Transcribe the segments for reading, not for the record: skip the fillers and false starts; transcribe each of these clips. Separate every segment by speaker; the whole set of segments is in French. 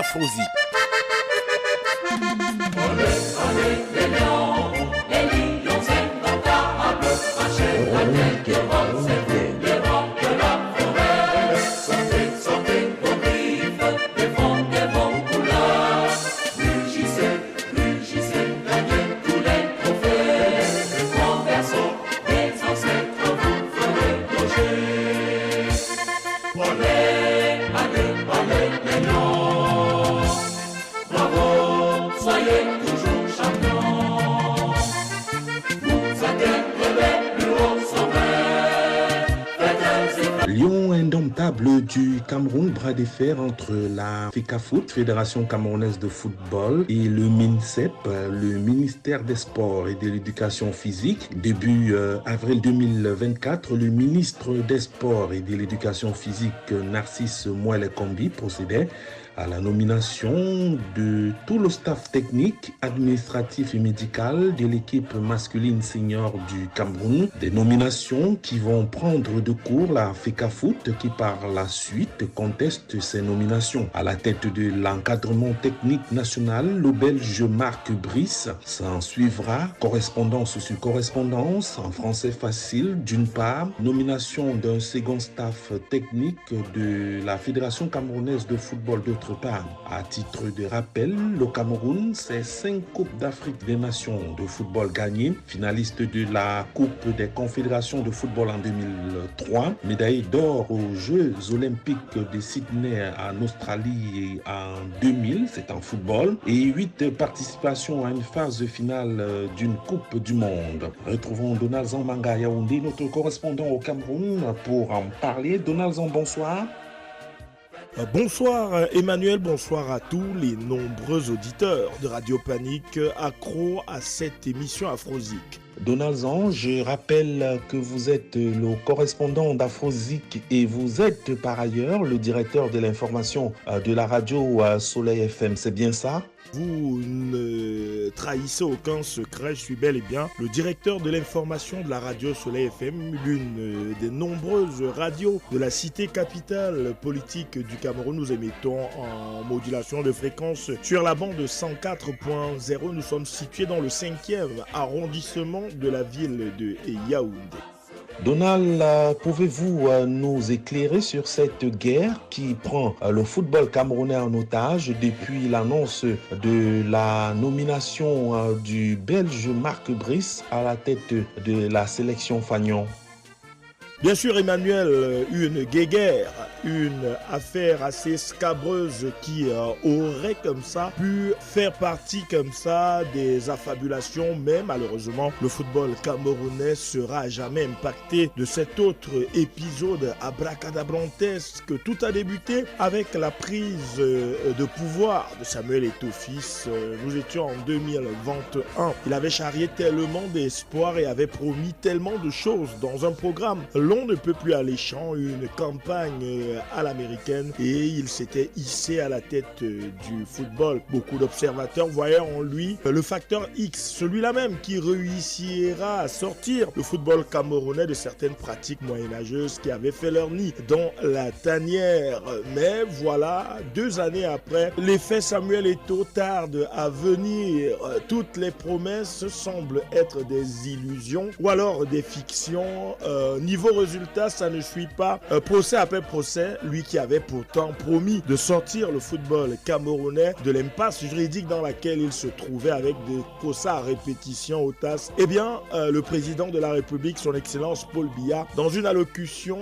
Speaker 1: Afrosie.
Speaker 2: Lion indomptable du Cameroun, bras de fer entre la FECAFOOT, Fédération camerounaise de football, et le MINSEP, le ministère des Sports et de l'Éducation physique. Début avril 2024, le ministre des Sports et de l'Éducation physique, Narcisse Mouelle-Kombi, procédait à la nomination de tout le staff technique, administratif et médical de l'équipe masculine senior du Cameroun. Des nominations qui vont prendre de court la FECAFOOT qui par la suite conteste ces nominations. À la tête de l'encadrement technique national, le Belge Marc Brice. S'en suivra correspondance sur correspondance en français facile d'une part, nomination d'un second staff technique de la Fédération camerounaise de football d'autre part. À titre de rappel, le Cameroun, c'est 5 Coupes d'Afrique des Nations de football gagnées, finaliste de la Coupe des Confédérations de football en 2003, médaille d'or aux Jeux Olympiques de Sydney en Australie en 2000, c'est en football, et 8 participations à une phase finale d'une Coupe du Monde. Retrouvons Donald Zambanga Yaoundé, notre correspondant au Cameroun, pour en parler. Donald Zambanga, bonsoir.
Speaker 3: Bonsoir Emmanuel, bonsoir à tous les nombreux auditeurs de Radio Panique accros à cette émission Afrosique.
Speaker 2: Donald Zan, je rappelle que vous êtes le correspondant d'Afrosique et vous êtes par ailleurs le directeur de l'information de la radio Soleil FM, c'est bien ça?
Speaker 3: Vous ne trahissez aucun secret, je suis bel et bien le directeur de l'information de la radio Soleil FM, l'une des nombreuses radios de la cité capitale politique du Cameroun. Nous émettons en modulation de fréquence sur la bande 104.0. Nous sommes situés dans le 5e arrondissement de la ville de Yaoundé.
Speaker 2: Donald, pouvez-vous nous éclairer sur cette guerre qui prend le football camerounais en otage depuis l'annonce de la nomination du Belge Marc Brice à la tête de la sélection Fagnon?
Speaker 3: Bien sûr Emmanuel, une guéguerre, une affaire assez scabreuse qui aurait comme ça pu faire partie comme ça des affabulations, mais malheureusement le football camerounais sera à jamais impacté de cet autre épisode abracadabrantesque. Tout a débuté avec la prise de pouvoir de Samuel Eto'o-Fils. Nous étions en 2021. Il avait charrié tellement d'espoir et avait promis tellement de choses dans un programme. L'on ne peut plus alléchant, une campagne à l'américaine, et il s'était hissé à la tête du football. Beaucoup d'observateurs voyaient en lui le facteur X, celui-là même qui réussira à sortir le football camerounais de certaines pratiques moyenâgeuses qui avaient fait leur nid dans la tanière. Mais voilà, 2 années après, l'effet Samuel Eto'o tarde à venir. Toutes les promesses semblent être des illusions ou alors des fictions. Niveau résultat, ça ne suit pas procès après procès, lui qui avait pourtant promis de sortir le football camerounais de l'impasse juridique dans laquelle il se trouvait avec des procès à répétition au TAS. Eh bien, le président de la République, son excellence Paul Biya, dans une allocution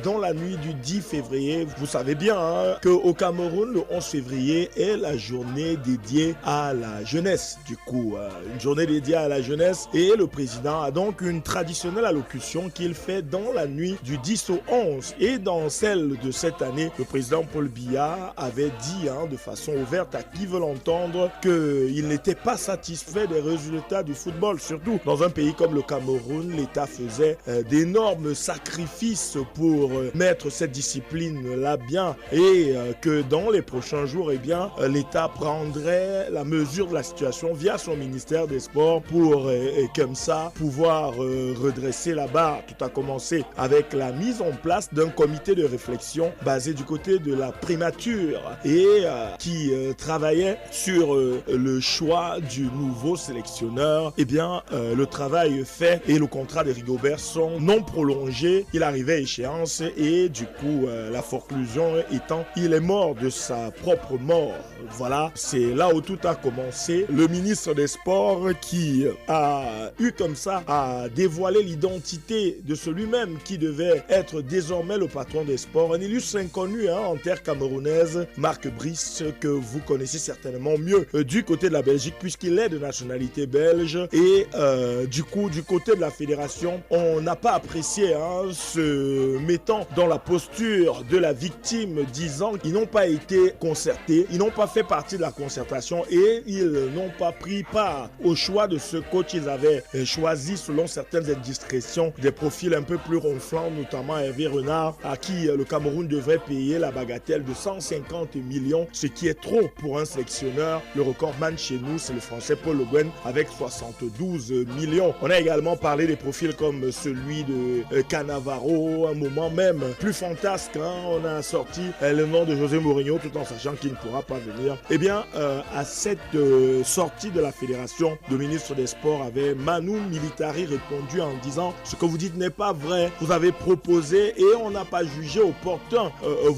Speaker 3: dans la nuit du 10 février, vous savez bien qu'au Cameroun, le 11 février est la journée dédiée à la jeunesse. Du coup, une journée dédiée à la jeunesse, et le président a donc une traditionnelle allocution qu'il fait dans la nuit du 10 au 11. Et dans celle de cette année, le président Paul Biya avait dit de façon ouverte à qui veut l'entendre qu'il n'était pas satisfait des résultats du football. Surtout dans un pays comme le Cameroun, l'État faisait d'énormes sacrifices pour mettre cette discipline-là bien, et que dans les prochains jours, eh bien, l'État prendrait la mesure de la situation via son ministère des Sports pour comme ça pouvoir redresser la barre. Tout a commencé commencé avec la mise en place d'un comité de réflexion basé du côté de la primature et qui travaillait sur le choix du nouveau sélectionneur. Eh bien, le travail fait et le contrat de Rigobert sont non prolongés. Il arrivait à échéance et du coup, la conclusion étant, il est mort de sa propre mort. Voilà, c'est là où tout a commencé. Le ministre des Sports qui a eu comme ça à dévoiler l'identité de celui-même qui devait être désormais le patron des sports. Un illustre inconnu en terre camerounaise, Marc Brice, que vous connaissez certainement mieux du côté de la Belgique puisqu'il est de nationalité belge. Et du coup, du côté de la fédération, on n'a pas apprécié se mettant dans la posture de la victime, disant qu'ils n'ont pas été concertés, ils n'ont pas fait partie de la concertation et ils n'ont pas pris part au choix de ce coach. Ils avaient choisi, selon certaines indiscrétions, des profils un peu plus ronflants, notamment Hervé Renard, à qui le Cameroun devrait payer la bagatelle de 150 millions, ce qui est trop pour un sélectionneur. Le recordman chez nous, c'est le français Paul Le Guen avec 72 millions. On a également parlé des profils comme celui de Cannavaro, un moment même plus fantasque. On a sorti le nom de José Mourinho tout en sachant qu'il ne pourra pas venir. Eh bien, à cette sortie de la fédération, le ministre des Sports avait Manu Militari répondu en disant « Ce que vous dites n'est pas vrai. Vous avez proposé et on n'a pas jugé opportun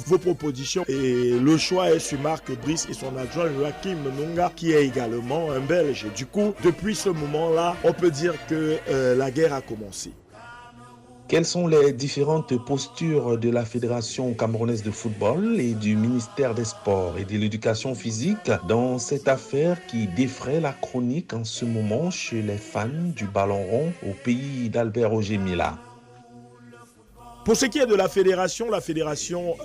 Speaker 3: vos propositions. » Et le choix est sur Marc Brice et son adjoint Joachim Nunga, qui est également un Belge. Du coup, depuis ce moment-là, on peut dire que la guerre a commencé.
Speaker 2: Quelles sont les différentes postures de la Fédération camerounaise de football et du ministère des Sports et de l'Éducation physique dans cette affaire qui défraie la chronique en ce moment chez les fans du ballon rond au pays d'Albert Roger Mila?
Speaker 3: Pour ce qui est de la fédération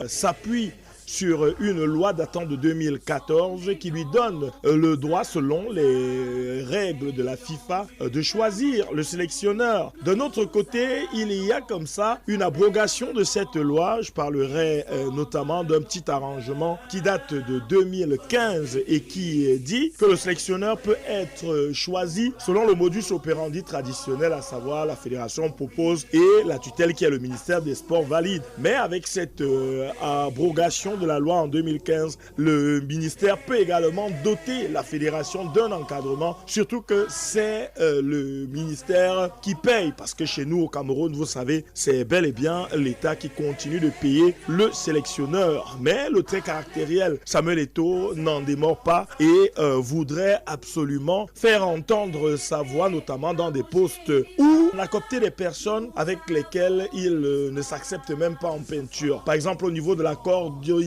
Speaker 3: s'appuie sur une loi datant de 2014 qui lui donne le droit, selon les règles de la FIFA, de choisir le sélectionneur. D'un autre côté, il y a comme ça une abrogation de cette loi. Je parlerai notamment d'un petit arrangement qui date de 2015 et qui dit que le sélectionneur peut être choisi selon le modus operandi traditionnel, à savoir la fédération propose et la tutelle qui est le ministère des Sports valide. Mais avec cette abrogation de la loi en 2015, le ministère peut également doter la fédération d'un encadrement, surtout que c'est le ministère qui paye, parce que chez nous au Cameroun, vous savez, c'est bel et bien l'État qui continue de payer le sélectionneur. Mais le très caractériel Samuel Eto'o n'en démord pas et voudrait absolument faire entendre sa voix, notamment dans des postes où on a coopté des personnes avec lesquelles il ne s'accepte même pas en peinture. Par exemple, au niveau de la coordination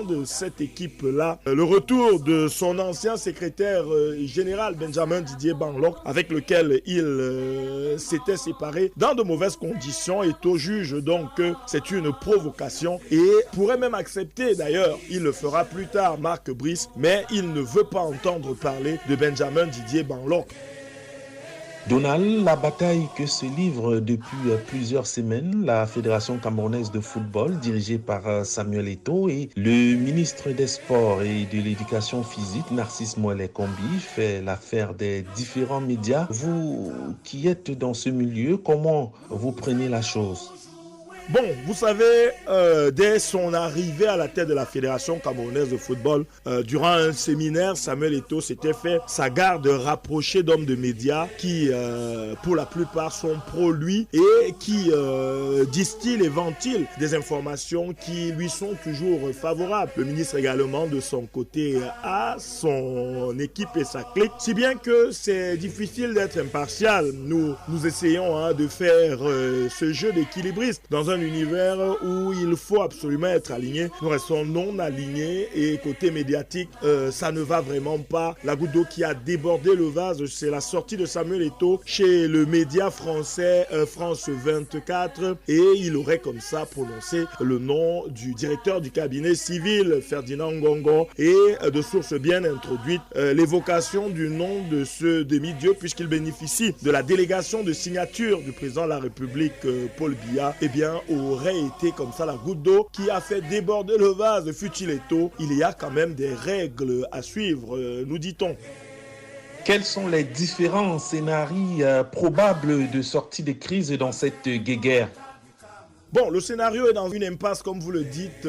Speaker 3: de cette équipe-là, le retour de son ancien secrétaire général Benjamin Didier Banlok, avec lequel il s'était séparé dans de mauvaises conditions, est au juge donc que c'est une provocation et pourrait même accepter, d'ailleurs, il le fera plus tard, Marc Brice, mais il ne veut pas entendre parler de Benjamin Didier Banlok.
Speaker 2: Donald, la bataille que se livre depuis plusieurs semaines la Fédération camerounaise de football dirigée par Samuel Eto'o et le ministre des Sports et de l'Éducation physique, Narcisse Moëlle-Kombi, fait l'affaire des différents médias. Vous qui êtes dans ce milieu, comment vous prenez la chose ?
Speaker 3: Bon, vous savez, dès son arrivée à la tête de la Fédération camerounaise de football, durant un séminaire, Samuel Eto'o s'était fait sa garde rapprochée d'hommes de médias qui, pour la plupart, sont pro-lui et qui distillent et ventilent des informations qui lui sont toujours favorables. Le ministre également, de son côté, a son équipe et sa clique, si bien que c'est difficile d'être impartial. Nous essayons de faire ce jeu d'équilibriste dans un univers où il faut absolument être aligné. Nous restons non alignés et côté médiatique, ça ne va vraiment pas. La goutte d'eau qui a débordé le vase, c'est la sortie de Samuel Eto'o chez le média français France 24 et il aurait comme ça prononcé le nom du directeur du cabinet civil Ferdinand Ngongo et de sources bien introduites l'évocation du nom de ce demi-dieu puisqu'il bénéficie de la délégation de signature du président de la République Paul Biya. Eh bien, aurait été comme ça la goutte d'eau qui a fait déborder le vase. Fut-il Eto'o, il y a quand même des règles à suivre, nous dit-on.
Speaker 2: Quels sont les différents scénarios probables de sortie de crise dans cette guéguerre ?
Speaker 3: Bon, le scénario est dans une impasse, comme vous le dites,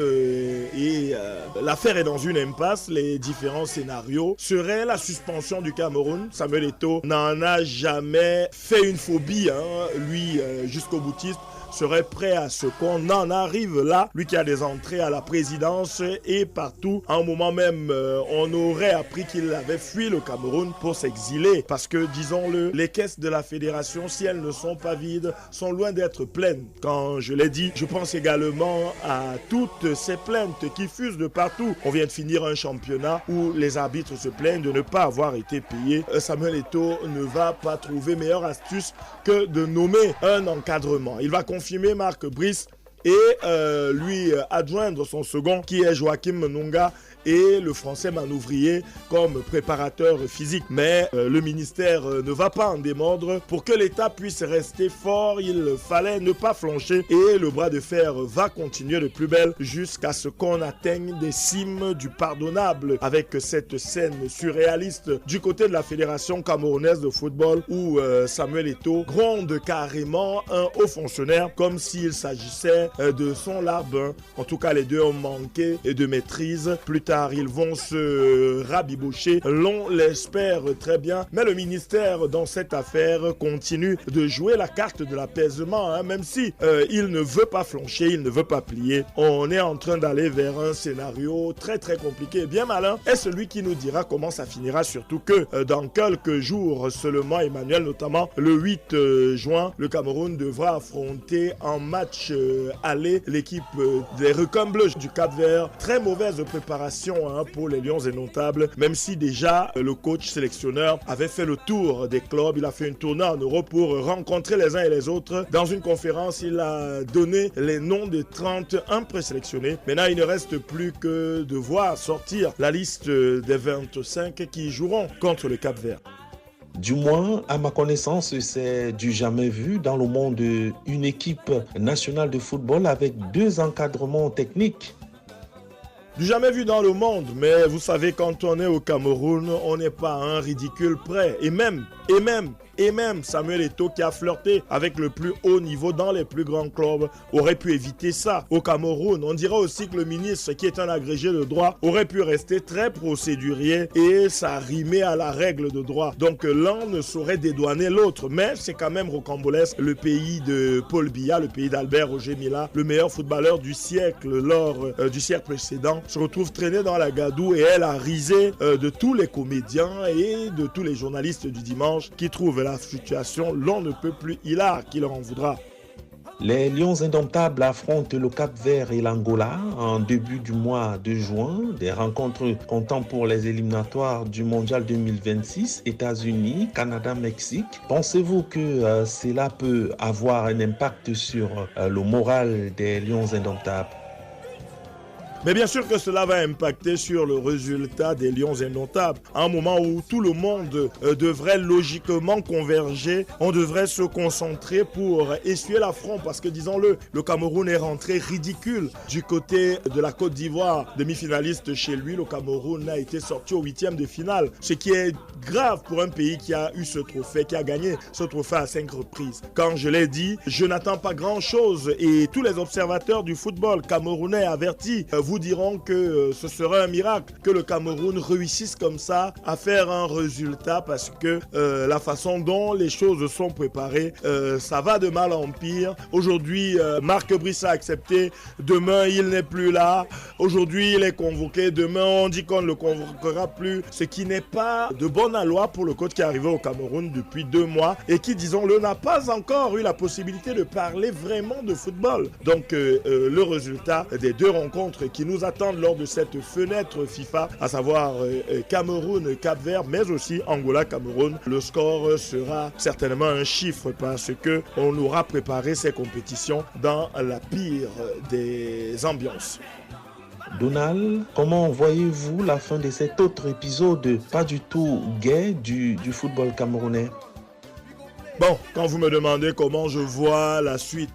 Speaker 3: l'affaire est dans une impasse. Les différents scénarios seraient la suspension du Cameroun. Samuel Eto'o n'en a jamais fait une phobie, lui, jusqu'au boutiste. Serait prêt à ce qu'on en arrive là, lui qui a des entrées à la présidence et partout. À un moment même, on aurait appris qu'il avait fui le Cameroun pour s'exiler parce que, disons-le, les caisses de la fédération, si elles ne sont pas vides, sont loin d'être pleines. Quand je l'ai dit, je pense également à toutes ces plaintes qui fusent de partout. On vient de finir un championnat où les arbitres se plaignent de ne pas avoir été payés. Samuel Eto'o ne va pas trouver meilleure astuce que de nommer un encadrement. Il va confirmer Marc Brice et lui adjoindre son second qui est Joachim Nunga et le français Manouvrier comme préparateur physique. Mais le ministère ne va pas en démordre. Pour que l'État puisse rester fort, il fallait ne pas flancher et le bras de fer va continuer de plus belle jusqu'à ce qu'on atteigne des cimes du pardonnable avec cette scène surréaliste du côté de la Fédération camerounaise de football où Samuel Eto'o gronde carrément un haut fonctionnaire comme s'il s'agissait de son larbin. En tout cas, les deux ont manqué de maîtrise. Plus tard, ils vont se rabibocher, l'on l'espère très bien. Mais le ministère, dans cette affaire, continue de jouer la carte de l'apaisement, même si il ne veut pas flancher, il ne veut pas plier. On est en train d'aller vers un scénario très très compliqué et bien malin. Et celui qui nous dira comment ça finira, surtout que dans quelques jours seulement, Emmanuel, notamment le 8 juin, le Cameroun devra affronter en match aller l'équipe des requins bleus du Cap-Vert. Très mauvaise préparation pour les Lions indomptables, même si déjà le coach sélectionneur avait fait le tour des clubs, il a fait une tournée en Europe pour rencontrer les uns et les autres. Dans une conférence, il a donné les noms des 31 présélectionnés. Maintenant, il ne reste plus que de voir sortir la liste des 25 qui joueront contre le Cap-Vert.
Speaker 2: Du moins, à ma connaissance, c'est du jamais vu dans le monde une équipe nationale de football avec 2 encadrements techniques.
Speaker 3: Du jamais vu dans le monde, mais vous savez, quand on est au Cameroun, on n'est pas à un ridicule près. Et même Samuel Eto'o qui a flirté avec le plus haut niveau dans les plus grands clubs aurait pu éviter ça. Au Cameroun, on dirait aussi que le ministre qui est un agrégé de droit aurait pu rester très procédurier et ça rimait à la règle de droit. Donc l'un ne saurait dédouaner l'autre, mais c'est quand même rocambolesque. Le pays de Paul Biya, le pays d'Albert Roger Mila, le meilleur footballeur du siècle lors du siècle précédent, se retrouve traîné dans la gadoue et est la risée de tous les comédiens et de tous les journalistes du dimanche qui trouvent la situation, l'on ne peut plus hilar qui leur en voudra.
Speaker 2: Les Lions indomptables affrontent le Cap-Vert et l'Angola en début du mois de juin. Des rencontres comptant pour les éliminatoires du Mondial 2026, États-Unis, Canada, Mexique. Pensez-vous que cela peut avoir un impact sur le moral des Lions indomptables ?
Speaker 3: Mais bien sûr que cela va impacter sur le résultat des Lions indomptables. À un moment où tout le monde devrait logiquement converger, on devrait se concentrer pour essuyer l'affront parce que, disons-le, le Cameroun est rentré ridicule du côté de la Côte d'Ivoire. Demi-finaliste chez lui, le Cameroun a été sorti au 8e de finale, ce qui est grave pour un pays qui a eu ce trophée, qui a gagné ce trophée à 5 reprises. Quand je l'ai dit, je n'attends pas grand-chose et tous les observateurs du football camerounais avertis vous diront que ce serait un miracle que le Cameroun réussisse comme ça à faire un résultat parce que la façon dont les choses sont préparées, ça va de mal en pire. Aujourd'hui, Marc Brice a accepté. Demain, il n'est plus là. Aujourd'hui, il est convoqué. Demain, on dit qu'on ne le convoquera plus. Ce qui n'est pas de bonne loi pour le coach qui est arrivé au Cameroun depuis 2 mois et qui, disons-le, n'a pas encore eu la possibilité de parler vraiment de football. Donc, le résultat des 2 rencontres qui nous attendent lors de cette fenêtre FIFA, à savoir Cameroun-Cap-Vert, mais aussi Angola-Cameroun. Le score sera certainement un chiffre parce qu'on aura préparé ces compétitions dans la pire des ambiances.
Speaker 2: Donald, comment voyez-vous la fin de cet autre épisode pas du tout gai du football camerounais ?
Speaker 3: Bon, quand vous me demandez comment je vois la suite,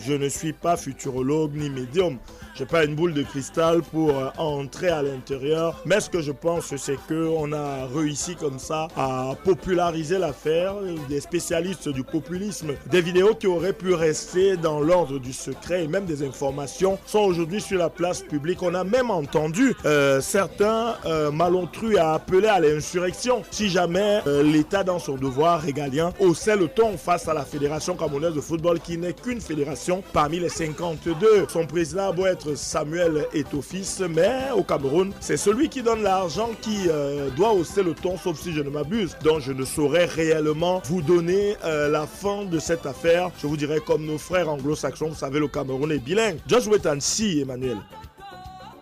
Speaker 3: je ne suis pas futurologue ni médium. Je n'ai pas une boule de cristal pour entrer à l'intérieur, mais ce que je pense, c'est qu'on a réussi comme ça à populariser l'affaire. Des spécialistes du populisme, des vidéos qui auraient pu rester dans l'ordre du secret et même des informations sont aujourd'hui sur la place publique. On a même entendu certains malontrus à appeler à l'insurrection si jamais l'État, dans son devoir régalien, haussait le ton face à la Fédération camerounaise de football, qui n'est qu'une fédération parmi les 52. Son président doit être Samuel Eto'o-Fils, mais au Cameroun, c'est celui qui donne l'argent qui doit hausser le ton, sauf si je ne m'abuse. Donc je ne saurais réellement vous donner la fin de cette affaire. Je vous dirais comme nos frères anglo-saxons, vous savez, le Cameroun est bilingue. Just wait and see, Emmanuel.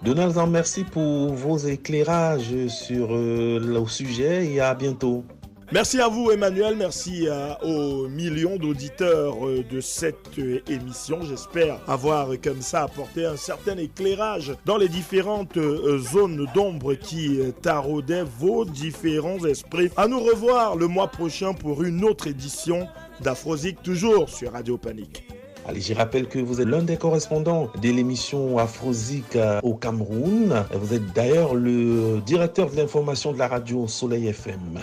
Speaker 2: Donald, merci pour vos éclairages sur le sujet et à bientôt.
Speaker 3: Merci à vous, Emmanuel. Merci aux millions d'auditeurs de cette émission. J'espère avoir comme ça apporté un certain éclairage dans les différentes zones d'ombre qui taraudaient vos différents esprits. À nous revoir le mois prochain pour une autre édition d'Afrozik, toujours sur Radio Panique.
Speaker 2: Allez, je rappelle que vous êtes l'un des correspondants de l'émission Afrozik au Cameroun. Vous êtes d'ailleurs le directeur de l'information de la radio Soleil FM.